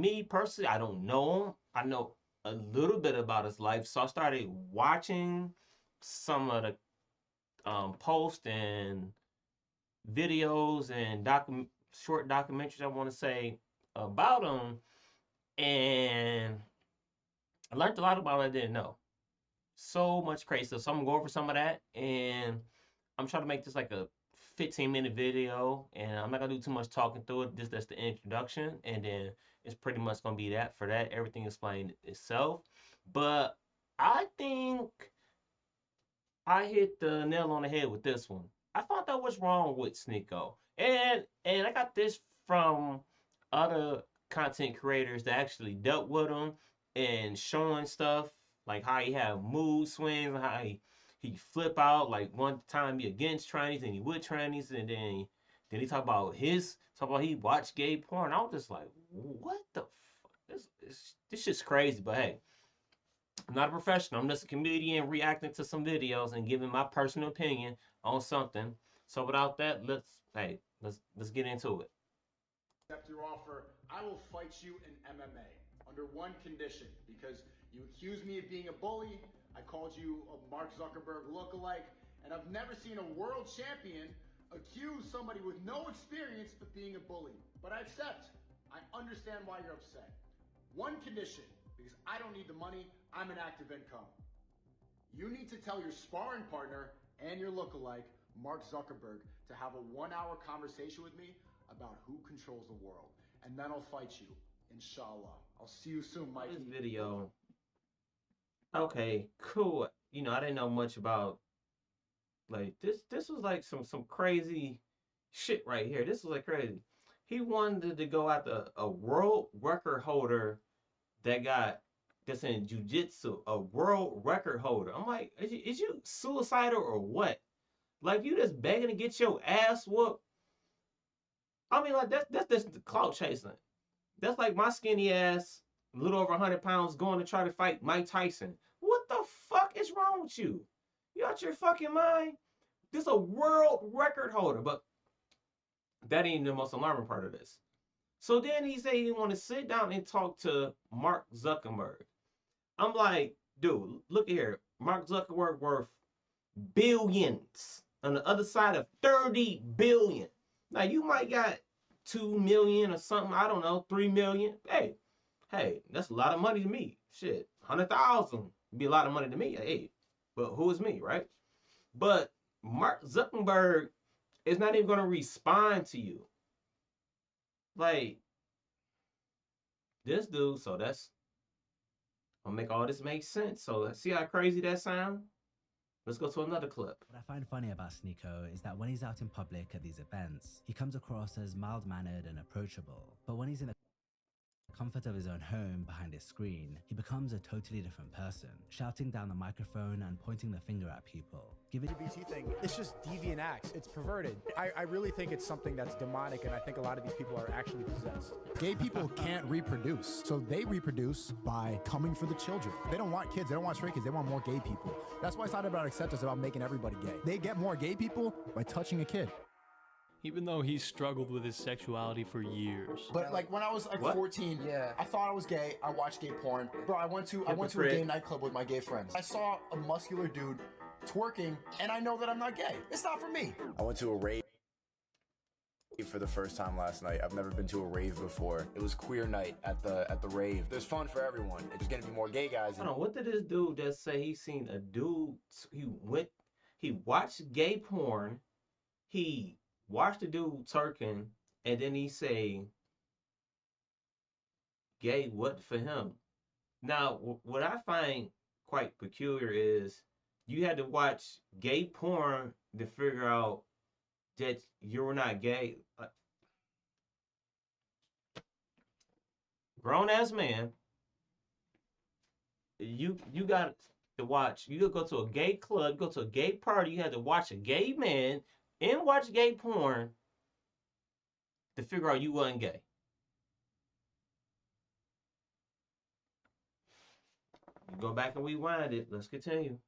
me personally, I don't know him. I know a little bit about his life, so I started watching some of the posts and videos and short documentaries, I want to say, about him, and I learned a lot about what I didn't know. So much crazy stuff. So I'm gonna go over some of that, and I'm trying to make this like a 15-minute video, and I'm not gonna do too much talking through it. Just that's the introduction, and then it's pretty much gonna be that for that. Everything explained itself. But I think I hit the nail on the head with this one. I found out what's wrong with Sneako, and I got this from other content creators that actually dealt with him and showing stuff like how he have mood swings and how he flip out. Like one time he against trannies and he with trannies, and then he talk about he watched gay porn. I was just like, what the fuck? This shit's crazy. But hey, I'm not a professional. I'm just a comedian reacting to some videos and giving my personal opinion on something. So without that, let's get into it. Accept your offer, I will fight you in MMA under one condition, because you accused me of being a bully. I called you a Mark Zuckerberg lookalike, and I've never seen a world champion accuse somebody with no experience of being a bully. But I accept. I understand why you're upset. One condition, because I don't need the money, I'm an active income. You need to tell your sparring partner and your lookalike, Mark Zuckerberg, to have a 1-hour conversation with me about who controls the world. And then I'll fight you, inshallah. I'll see you soon, Mikey. This video. Okay, cool. You know, I didn't know much about like this was like some crazy shit right here. This was like crazy. He wanted to go after a world record holder that got that's in jujitsu, a world record holder. I'm like, is you suicidal or what? Like you just begging to get your ass whooped. I mean, like that's the clout chasing. That's like my skinny ass, a little over 100 pounds, going to try to fight Mike Tyson. What the fuck is wrong with you? You out your fucking mind? This is a world record holder, but that ain't the most alarming part of this. So then he said he want to sit down and talk to Mark Zuckerberg. I'm like, dude, look at here. Mark Zuckerberg worth billions on the other side of 30 billion. Now you might got 2 million or something, I don't know, 3 million. Hey, that's a lot of money to me. Shit, 100,000 would be a lot of money to me. Hey, but who is me, right? But Mark Zuckerberg is not even gonna respond to you. Like this dude, so that's gonna make all this make sense. So let's see how crazy that sound. Let's go to another clip. What I find funny about Sneako is that when he's out in public at these events, he comes across as mild-mannered and approachable. But when he's in the comfort of his own home behind his screen, he becomes a totally different person, shouting down the microphone and pointing the finger at people. LGBT thing, it's just deviant acts. It's perverted. I really think it's something that's demonic, and I think a lot of these people are actually possessed. Gay people can't reproduce, so they reproduce by coming for the children. They don't want kids, they don't want straight kids, they want more gay people. That's why it's not about acceptance, it's about making everybody gay. They get more gay people by touching a kid. Even though he struggled with his sexuality for years. But like when I was like 14, Yeah. I thought I was gay. I watched gay porn. Bro, I went to a gay nightclub with my gay friends. I saw a muscular dude twerking, and I know that I'm not gay. It's not for me. I went to a rave for the first time last night. I've never been to a rave before. It was queer night at the rave. There's fun for everyone. There's gonna be more gay guys. Hold on, what did this dude just say? He seen a dude. He watched gay porn. He watched the dude twerking, and then he say, "Gay what for him?" Now, what I find quite peculiar is you had to watch gay porn to figure out that you're not gay. Grown ass man, you got to watch. You could go to a gay club, go to a gay party. You had to watch a gay man and watch gay porn to figure out you wasn't gay. Go back and rewind it. Let's continue.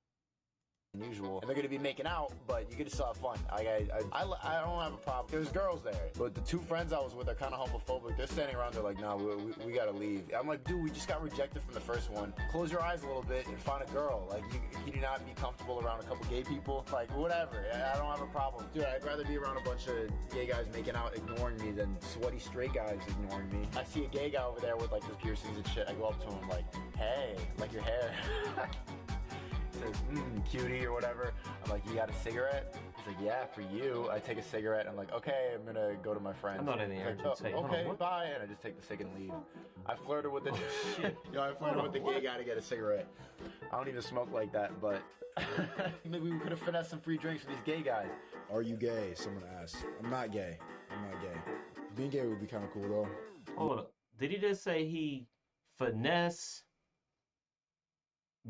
usual, and they're gonna be making out, but you get to still have fun. I don't have a problem. There's girls there, but the two friends I was with are kind of homophobic. They're standing around, they're like, nah, we gotta leave. I'm like, dude, we just got rejected from the first one. Close your eyes a little bit and find a girl. Like, you do not be comfortable around a couple gay people. Like, whatever, I don't have a problem. Dude, I'd rather be around a bunch of gay guys making out, ignoring me, than sweaty straight guys ignoring me. I see a gay guy over there with like his piercings and shit. I go up to him like, hey, like your hair. Says, cutie or whatever. I'm like, you got a cigarette? He's like, yeah, for you. I take a cigarette. I'm like, okay, I'm gonna go to my friends. I'm not in the air. Okay, bye. And I just take the cig and leave. I flirted with the I flirted with the gay guy to get a cigarette. I don't even smoke like that, but maybe we could have finessed some free drinks for these gay guys. Are you gay? Someone asked. I'm not gay. I'm not gay. Being gay would be kind of cool though. Hold up. Did he just say he finesse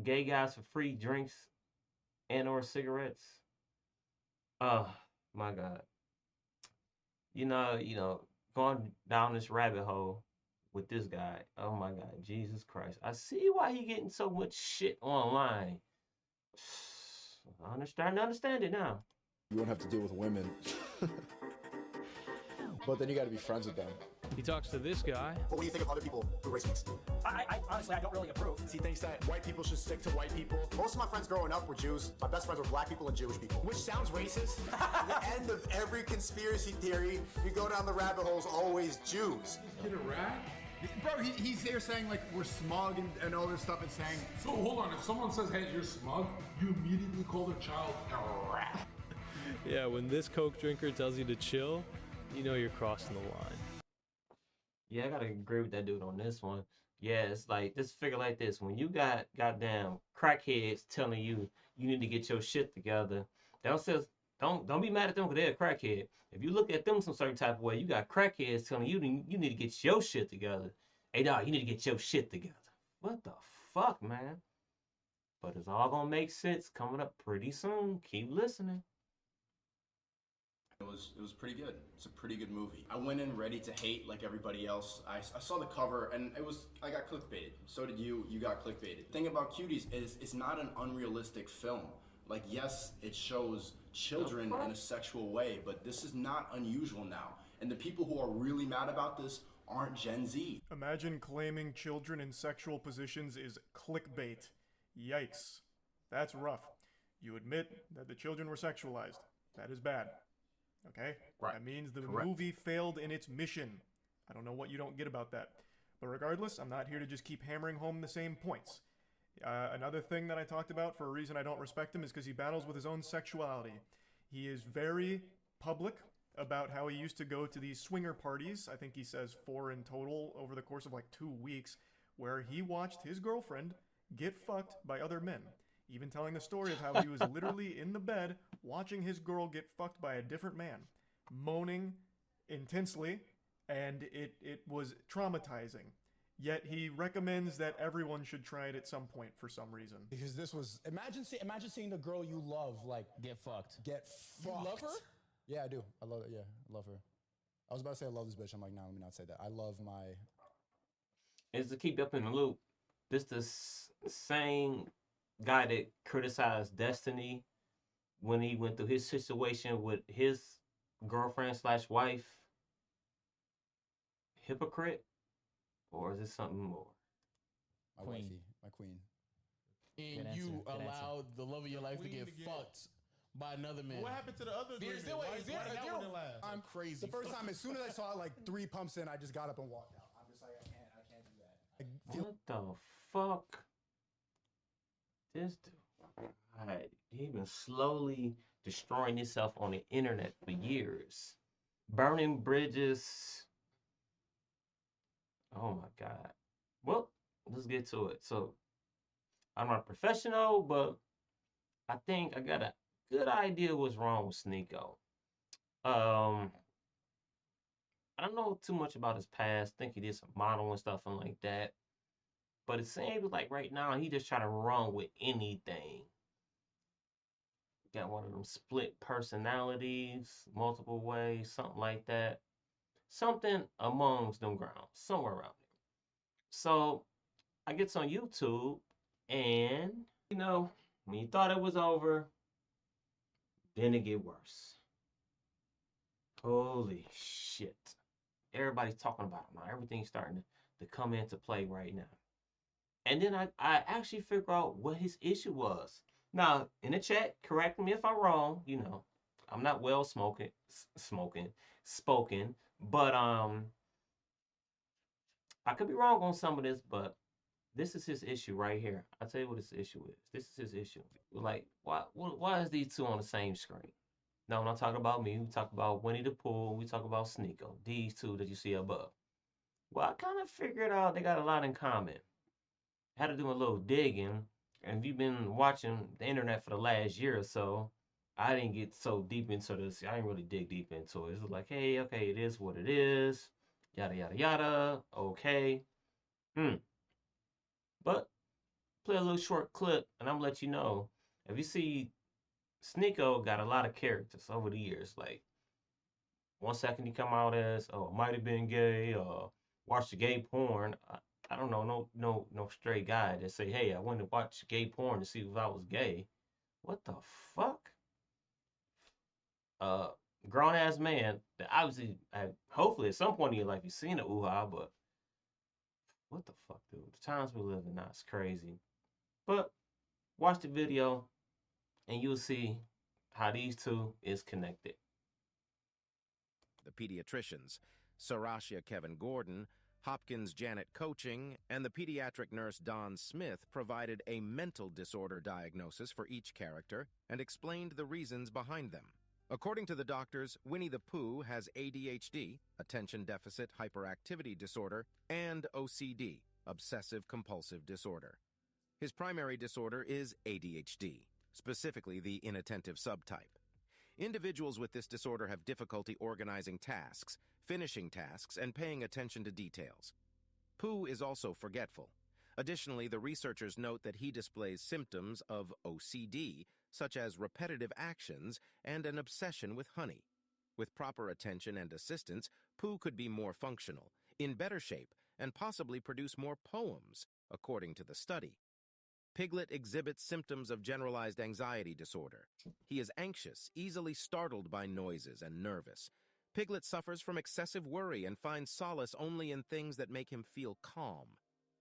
gay guys for free drinks and or cigarettes? Oh my God. You know, going down this rabbit hole with this guy. Oh my God, Jesus Christ. I see why he getting so much shit online. I'm starting to understand it now. You won't have to deal with women. But then you gotta be friends with them. He talks to this guy. What do you think of other people who race mixed? I honestly, I don't really approve. He thinks that white people should stick to white people. Most of my friends growing up were Jews. My best friends were black people and Jewish people. Which sounds racist. The end of every conspiracy theory, you go down the rabbit hole, is always Jews. Get a rat? Bro, he's there saying like we're smug and all this stuff and saying. So hold on, if someone says, hey, you're smug, you immediately call their child a rat. Yeah, when this Coke drinker tells you to chill, you know you're crossing the line. Yeah, I gotta agree with that dude on this one. Yeah, it's like this figure like this. When you got goddamn crackheads telling you you need to get your shit together, don't be mad at them because they're a crackhead. If you look at them some certain type of way, you got crackheads telling you you need to get your shit together. Hey dog, you need to get your shit together. What the fuck, man? But it's all gonna make sense coming up pretty soon. Keep listening. It was pretty good. It's a pretty good movie. I went in ready to hate like everybody else. I saw the cover and I got clickbaited. So did you. You got clickbaited. The thing about Cuties is it's not an unrealistic film. Like, yes, it shows children in a sexual way, but this is not unusual now. And the people who are really mad about this aren't Gen Z. Imagine claiming children in sexual positions is clickbait. Yikes. That's rough. You admit that the children were sexualized. That is bad. Okay? Right. That means the Correct. movie failed in its mission. I don't know what you don't get about that. But regardless, I'm not here to just keep hammering home the same points. Another thing that I talked about for a reason I don't respect him is because he battles with his own sexuality. He is very public about how he used to go to these swinger parties, I think he says 4 in total over the course of like 2 weeks, where he watched his girlfriend get fucked by other men. Even telling the story of how he was literally in the bed watching his girl get fucked by a different man, moaning intensely, and it was traumatizing. Yet he recommends that everyone should try it at some point for some reason. Because this was imagine seeing the girl you love like Get fucked. get You fucked. love her? Yeah, I do. I love it. Yeah, I love her. I was about to say I love this bitch. I'm like, nah, let me not say that. I love my. Is to keep you up in the loop. This the same guy that criticized Destiny when he went through his situation with his girlfriend / wife. Hypocrite, or is it something more? My Queen. wifey, my queen. And Good answer, you good answer. allowed the love of your life to Queen get again. fucked by another man. What happened to the other Is there, Why- is there, why did is that there, one didn't last? I'm crazy. The first time, as soon as I saw it, like 3 pumps in, I just got up and walked out. I'm just like, I can't do that. I feel What the fuck? This dude, right, he been slowly destroying himself on the internet for years, burning bridges. Oh my God. Well, let's get to it. So, I'm not a professional, but I think I got a good idea what's wrong with Sneako. I don't know too much about his past. I think he did some modeling and stuff and like that. But it seems like right now he just trying to run with anything. Got one of them split personalities, multiple ways, something like that. Something amongst them grounds, somewhere around there. So I gets on YouTube and, when you thought it was over, Then it get worse. Holy shit. Everybody's talking about it now. Everything's starting to come into play right now. And then I actually figure out what his issue was. Now, in the chat, correct me if I'm wrong. You know, I'm not well spoken, but I could be wrong on some of this, but this is his issue right here. I'll tell you what his issue is. This is his issue. Like, why is these two on the same screen? No, I'm not talking about me. We talk about Winnie the Pooh. We talk about Sneako. These two that you see above. Well, I kind of figured out they got a lot in common. Had to do a little digging. And if you've been watching the internet for the last year or so, I didn't get so deep into this. I didn't really dig deep into it. It was like, hey, okay, it is what it is. Yada, yada, yada. Okay. But play a little short clip, and I'm gonna let you know. If you see, Sneako got a lot of characters over the years. Like, 1 second he come out as, oh, might have been gay, watch the gay porn. I don't know, no straight guy that say, hey, I went to watch gay porn to see if I was gay. What the fuck? Grown ass man that obviously, hopefully at some point in your life you've seen a ooh-ah, but what the fuck, dude? The times we live in now is crazy. But watch the video and you'll see how these two is connected. The pediatricians, Sarashia Kevin Gordon, Hopkins Janet Coaching, and the pediatric nurse Don Smith provided a mental disorder diagnosis for each character and explained the reasons behind them. According to the doctors, Winnie the Pooh has ADHD, attention deficit hyperactivity disorder, and OCD, obsessive compulsive disorder. His primary disorder is ADHD, specifically the inattentive subtype. Individuals with this disorder have difficulty organizing tasks, finishing tasks, and paying attention to details. Pooh is also forgetful. Additionally, the researchers note that he displays symptoms of OCD, such as repetitive actions and an obsession with honey. With proper attention and assistance, Pooh could be more functional, in better shape, and possibly produce more poems, according to the study. Piglet exhibits symptoms of generalized anxiety disorder. He is anxious, easily startled by noises, and nervous. Piglet suffers from excessive worry and finds solace only in things that make him feel calm.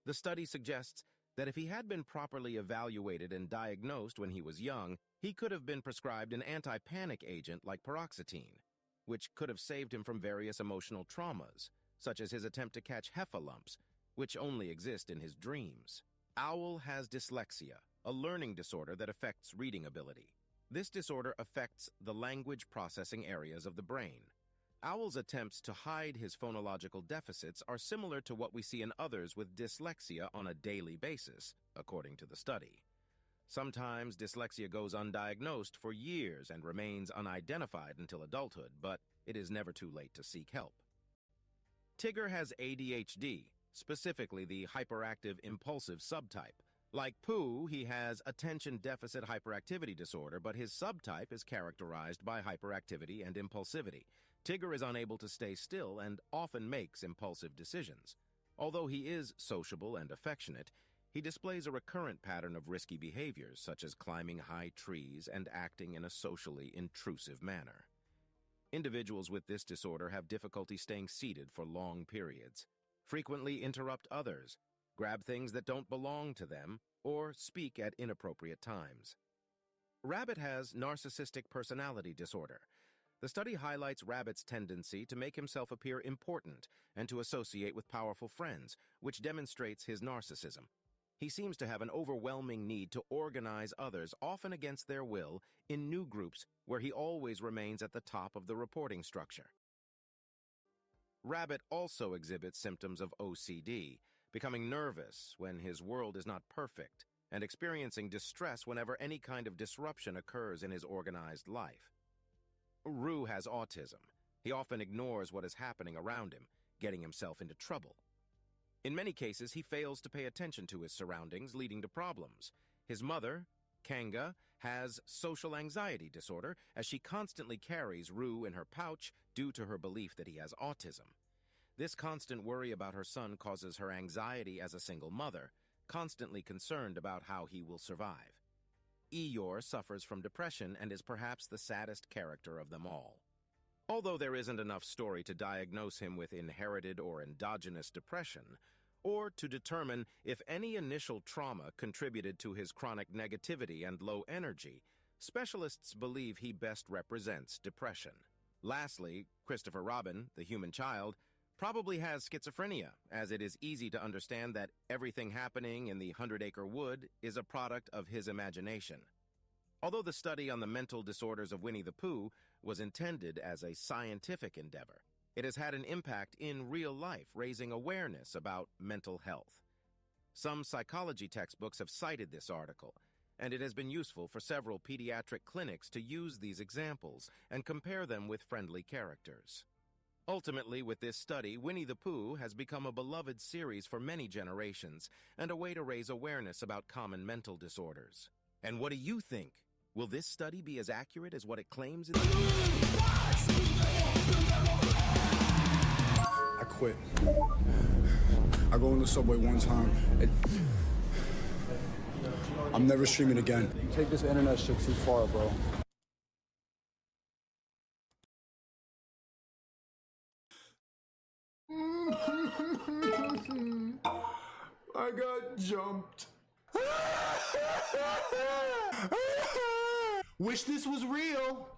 The study suggests that if he had been properly evaluated and diagnosed when he was young, he could have been prescribed an anti-panic agent like paroxetine, which could have saved him from various emotional traumas, such as his attempt to catch heffalumps, which only exist in his dreams. Owl has dyslexia, a learning disorder that affects reading ability. This disorder affects the language processing areas of the brain. Owl's attempts to hide his phonological deficits are similar to what we see in others with dyslexia on a daily basis, according to the study. Sometimes dyslexia goes undiagnosed for years and remains unidentified until adulthood, but it is never too late to seek help. Tigger has ADHD, specifically the hyperactive impulsive subtype. Like Pooh, he has attention deficit hyperactivity disorder, but his subtype is characterized by hyperactivity and impulsivity. Tigger is unable to stay still and often makes impulsive decisions. Although he is sociable and affectionate, he displays a recurrent pattern of risky behaviors, such as climbing high trees and acting in a socially intrusive manner. Individuals with this disorder have difficulty staying seated for long periods, frequently interrupt others, grab things that don't belong to them, or speak at inappropriate times. Rabbit has narcissistic personality disorder. The study highlights Rabbit's tendency to make himself appear important and to associate with powerful friends, which demonstrates his narcissism. He seems to have an overwhelming need to organize others, often against their will, in new groups where he always remains at the top of the reporting structure. Rabbit also exhibits symptoms of OCD, becoming nervous when his world is not perfect, and experiencing distress whenever any kind of disruption occurs in his organized life. Roo has autism. He often ignores what is happening around him, getting himself into trouble. In many cases, he fails to pay attention to his surroundings, leading to problems. His mother, Kanga, has social anxiety disorder, as she constantly carries Roo in her pouch due to her belief that he has autism. This constant worry about her son causes her anxiety as a single mother, constantly concerned about how he will survive. Eeyore suffers from depression and is perhaps the saddest character of them all. Although there isn't enough story to diagnose him with inherited or endogenous depression, or to determine if any initial trauma contributed to his chronic negativity and low energy, specialists believe he best represents depression. Lastly, Christopher Robin, the human child, probably has schizophrenia, as it is easy to understand that everything happening in the 100-acre wood is a product of his imagination. Although the study on the mental disorders of Winnie the Pooh was intended as a scientific endeavor, it has had an impact in real life, raising awareness about mental health. Some psychology textbooks have cited this article, and it has been useful for several pediatric clinics to use these examples and compare them with friendly characters. Ultimately, with this study, Winnie the Pooh has become a beloved series for many generations and a way to raise awareness about common mental disorders. And what do you think? Will this study be as accurate as what it claims in the... I quit. I go in the subway one time. I'm never streaming again. You take this internet shit too far, bro. I got jumped. Wish this was real.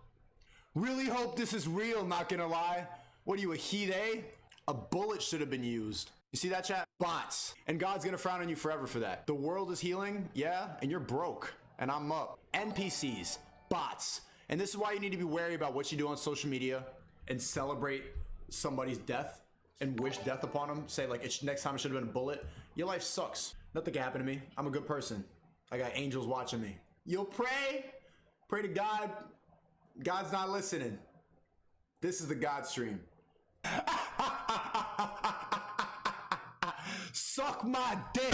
Really hope this is real, not gonna lie. What are you, a heat, eh? A bullet should have been used. You see that, chat? Bots. And God's gonna frown on you forever for that. The world is healing, yeah, and you're broke. And I'm up. NPCs. Bots. And this is why you need to be wary about what you do on social media and celebrate somebody's death and wish death upon them. Say, like, next time it should have been a bullet. Your life sucks. Nothing can happen to me. I'm a good person. I got angels watching me. You'll pray. Pray to God. God's not listening. This is the God stream. Suck my dick.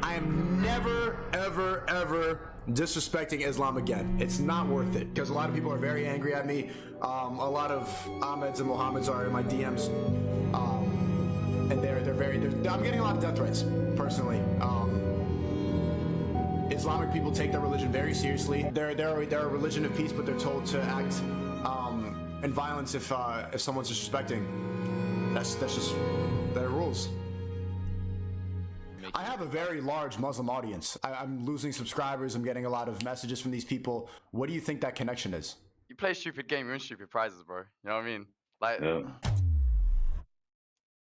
I am never, ever, ever disrespecting Islam again. It's not worth it because a lot of people are very angry at me. A lot of Ahmeds and Mohammeds are in my DMs, and I'm getting a lot of death threats personally. Islamic people take their religion very seriously. They're a religion of peace, but they're told to act in violence if someone's disrespecting. That's just their rules. I have a very large Muslim audience. I'm losing subscribers. I'm getting a lot of messages from these people. What do you think that connection is? You play stupid game, you win stupid prizes, bro. You know what I mean? Like,